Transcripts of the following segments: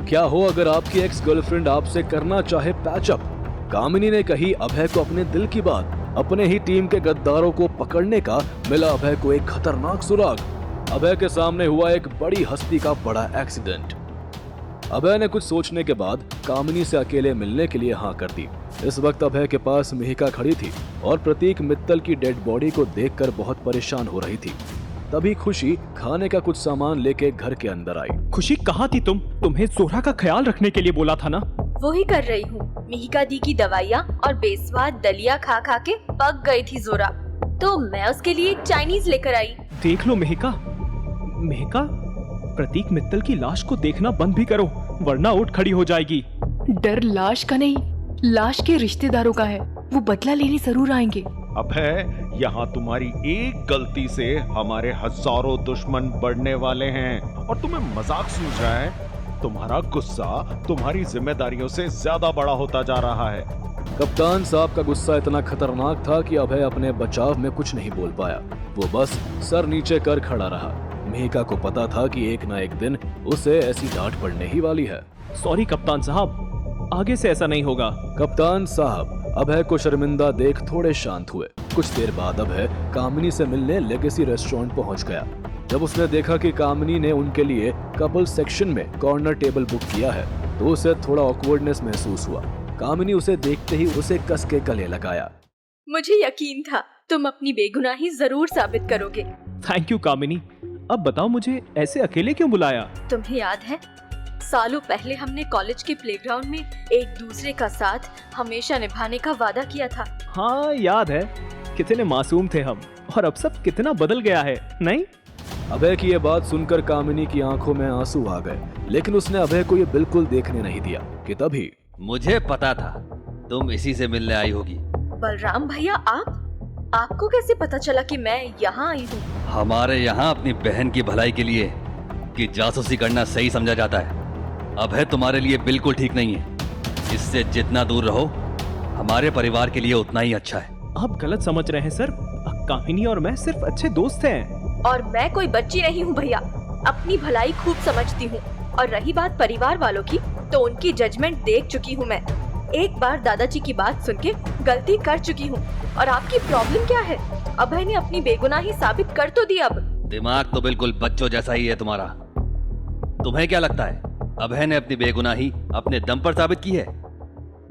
क्या हो अगर आपकी एक्स गर्लफ्रेंड आपसे करना चाहे पैचअप? कामिनी ने कही अभय को अपने दिल की बात। अपने ही टीम के गद्दारों को पकड़ने का मिला अभय को एक खतरनाक सुराग। अभय के सामने हुआ एक बड़ी हस्ती का बड़ा एक्सीडेंट। अभय ने कुछ सोचने के बाद कामिनी से अकेले मिलने के लिए हाँ कर दी। इस वक्त अभय के पास मिहिका खड़ी थी और प्रतीक मित्तल की डेड बॉडी को देखकर बहुत परेशान हो रही थी। तभी खुशी खाने का कुछ सामान लेके घर के अंदर आई। खुशी कहाँ थी तुम? तुम्हें जोहरा का ख्याल रखने के लिए बोला था ना? वो ही कर रही हूँ। मिहिका दी की दवाइयाँ और बेस्वाद दलिया खा खा के पक गई थी जोहरा, तो मैं उसके लिए एक चाइनीज लेकर आई। देख लो मिहिका, प्रतीक मित्तल की लाश को देखना बंद भी करो, वरना उठ खड़ी हो जाएगी। डर लाश का नहीं, लाश के रिश्तेदारों का है। वो बदला लेने जरूर आएंगे। अभय, यहाँ तुम्हारी एक गलती से हमारे हजारों दुश्मन बढ़ने वाले हैं और तुम्हें मजाक सूझ रहा है। तुम्हारा गुस्सा तुम्हारी जिम्मेदारियों से ज्यादा बड़ा होता जा रहा है। कप्तान साहब का गुस्सा इतना खतरनाक था कि अभय अपने बचाव में कुछ नहीं बोल पाया। वो बस सर नीचे कर खड़ा रहा। मिहिका को पता था कि एक ना एक दिन उसे ऐसी डांट पड़ने ही वाली है। सॉरी कप्तान साहब, आगे से ऐसा नहीं होगा। कप्तान साहब अभय को शर्मिंदा देख थोड़े शांत हुए। कुछ देर बाद अभय कामिनी से मिलने लेगेसी रेस्टोरेंट पहुंच गया। जब उसने देखा कि कामिनी ने उनके लिए कपल सेक्शन में कॉर्नर टेबल बुक किया है तो उसे थोड़ा ऑकवर्डनेस महसूस हुआ। कामिनी उसे देखते ही उसे कस के गले लगाया। मुझे यकीन था तुम अपनी बेगुनाही जरूर साबित करोगे। थैंक यू कामिनी। अब बताओ, मुझे ऐसे अकेले क्यों बुलाया? तुम्हें याद है सालों पहले हमने कॉलेज के प्लेग्राउंड में एक दूसरे का साथ हमेशा निभाने का वादा किया था? हाँ याद है, कितने मासूम थे हम और अब सब कितना बदल गया है, नहीं? अभय की ये बात सुनकर कामिनी की आंखों में आंसू आ गए, लेकिन उसने अभय को ये बिल्कुल देखने नहीं दिया कि तभी मुझे पता था तुम इसी से मिलने आई होगी। बलराम भैया, आपको कैसे पता चला कि मैं यहाँ आई हूँ? हमारे यहाँ अपनी बहन की भलाई के लिए कि जासूसी करना सही समझा जाता है। अभय तुम्हारे लिए बिल्कुल ठीक नहीं है। इससे जितना दूर रहो हमारे परिवार के लिए उतना ही अच्छा है। आप गलत समझ रहे हैं सर। कामिनी और मैं सिर्फ अच्छे दोस्त हैं। और मैं कोई बच्ची नहीं हूँ भैया, अपनी भलाई खूब समझती हूँ। और रही बात परिवार वालों की, तो उनकी जजमेंट देख चुकी हूँ मैं। एक बार दादाजी की बात सुन के गलती कर चुकी हूँ। और आपकी प्रॉब्लम क्या है? अभय ने अपनी बेगुनाही साबित कर तो दी। अब दिमाग तो बिल्कुल बच्चों जैसा ही है तुम्हारा। तुम्हें क्या लगता है अभय ने अपनी बेगुनाही अपने दम पर साबित की है?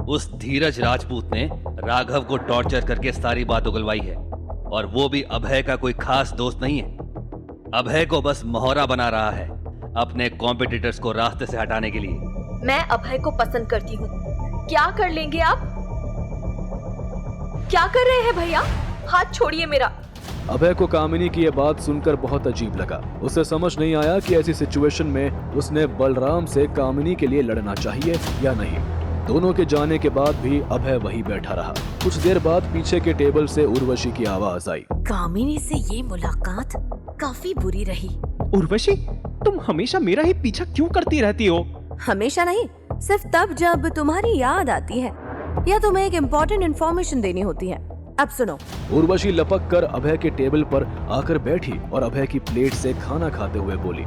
उस धीरज राजपूत ने राघव को टॉर्चर करके सारी बात उगलवाई है, और वो भी अभय का कोई खास दोस्त नहीं है। अभय को बस मोहरा बना रहा है अपने कॉम्पिटिटर्स को रास्ते से हटाने के लिए। मैं अभय को पसंद करती हूँ। क्या कर लेंगे आप? क्या कर रहे हैं भैया? हाथ छोड़िए मेरा। अभय को कामिनी की ये बात सुनकर बहुत अजीब लगा। उसे समझ नहीं आया कि ऐसी सिचुएशन में उसने बलराम से कामिनी के लिए लड़ना चाहिए या नहीं। दोनों के जाने के बाद भी अभय वहीं बैठा रहा। कुछ देर बाद पीछे के टेबल से उर्वशी की आवाज आई। कामिनी से ये मुलाकात काफी बुरी रही। उर्वशी, तुम हमेशा मेरा ही पीछा क्यों करती रहती हो? हमेशा नहीं, सिर्फ तब जब तुम्हारी याद आती है या तुम्हें एक इम्पोर्टेंट इन्फॉर्मेशन देनी होती है। अब सुनो। उर्वशी लपक कर अभय के टेबल पर आकर बैठी और अभय की प्लेट से खाना खाते हुए बोली।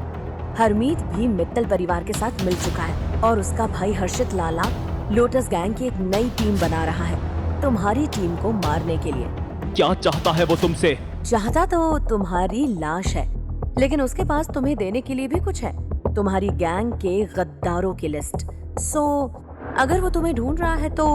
हरमीत भी मित्तल परिवार के साथ मिल चुका है और उसका भाई हर्षित लाला लोटस गैंग की एक नई टीम बना रहा है तुम्हारी टीम को मारने के लिए। क्या चाहता है वो तुमसे? चाहता तो तुम्हारी लाश है, लेकिन उसके पास तुम्हें देने के लिए भी कुछ है, तुम्हारी गैंग के गद्दारों की लिस्ट। सो अगर वो तुम्हें ढूंढ रहा है तो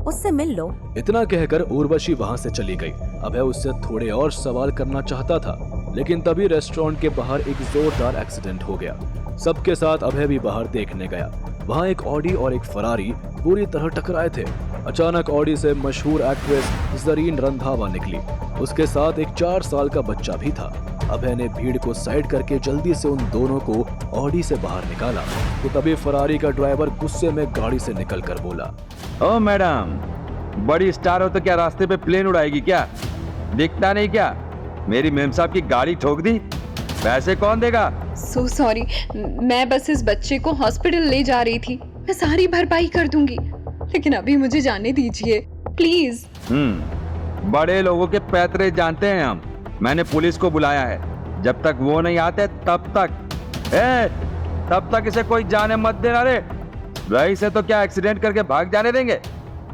उससे मिल लो। इतना कहकर उर्वशी वहाँ से चली गई। अभय उससे थोड़े और सवाल करना चाहता था, लेकिन तभी रेस्टोरेंट के बाहर एक जोरदार एक्सीडेंट हो गया। सबके साथ अभय भी बाहर देखने गया। वहाँ एक ऑडी और एक फरारी पूरी तरह टकराए थे। अचानक ऑडी से मशहूर एक्ट्रेस जरीन रंधावा निकली। उसके साथ एक 4 साल का बच्चा भी था। अभय ने भीड़ को साइड करके जल्दी से उन दोनों को ऑडी से बाहर निकाला, तो तभी फरारी का ड्राइवर गुस्से में गाड़ी से निकलकर बोला, ओ मैडम, बड़ी स्टार हो तो क्या रास्ते पे प्लेन उड़ाएगी क्या? दिखता नहीं क्या? मेरी मेम साहब की गाड़ी ठोक दी, पैसे कौन देगा? सो सॉरी, मैं बस इस बच्चे को हॉस्पिटल ले जा रही थी। मैं सारी भरपाई कर दूंगी, लेकिन अभी मुझे जाने दीजिए प्लीज। बड़े लोगों के पैतरे जानते हैं हम। मैंने पुलिस को बुलाया है, जब तक वो नहीं आते तब तक इसे कोई जाने मत देना रे। रही से तो क्या एक्सीडेंट करके भाग जाने देंगे?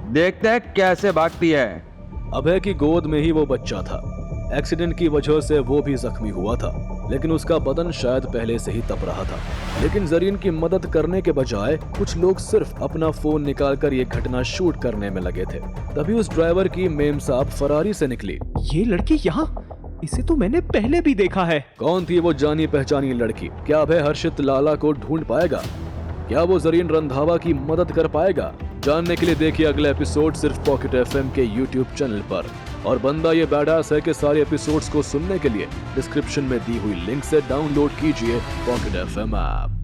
देखते हैं कैसे भागती है। अभय की गोद में ही वो बच्चा था। एक्सीडेंट की वजह से वो भी जख्मी हुआ था, लेकिन उसका बदन शायद पहले से ही तप रहा था। लेकिन जरीन की मदद करने के बजाय कुछ लोग सिर्फ अपना फोन निकालकर ये घटना शूट करने में लगे थे। तभी उस ड्राइवर की मेमसाब फरारी से निकली। ये लड़की यहाँ, इसे तो मैंने पहले भी देखा है। कौन थी वो जानी पहचानी लड़की? क्या अभय हर्षित लाला को ढूंढ पाएगा? क्या वो जरीन रंधावा की मदद कर पाएगा? जानने के लिए देखिए अगला एपिसोड सिर्फ पॉकेट एफएम के यूट्यूब चैनल पर। और बंदा ये बैडास है कि सारे एपिसोड्स को सुनने के लिए डिस्क्रिप्शन में दी हुई लिंक से डाउनलोड कीजिए पॉकेट एफएम ऐप।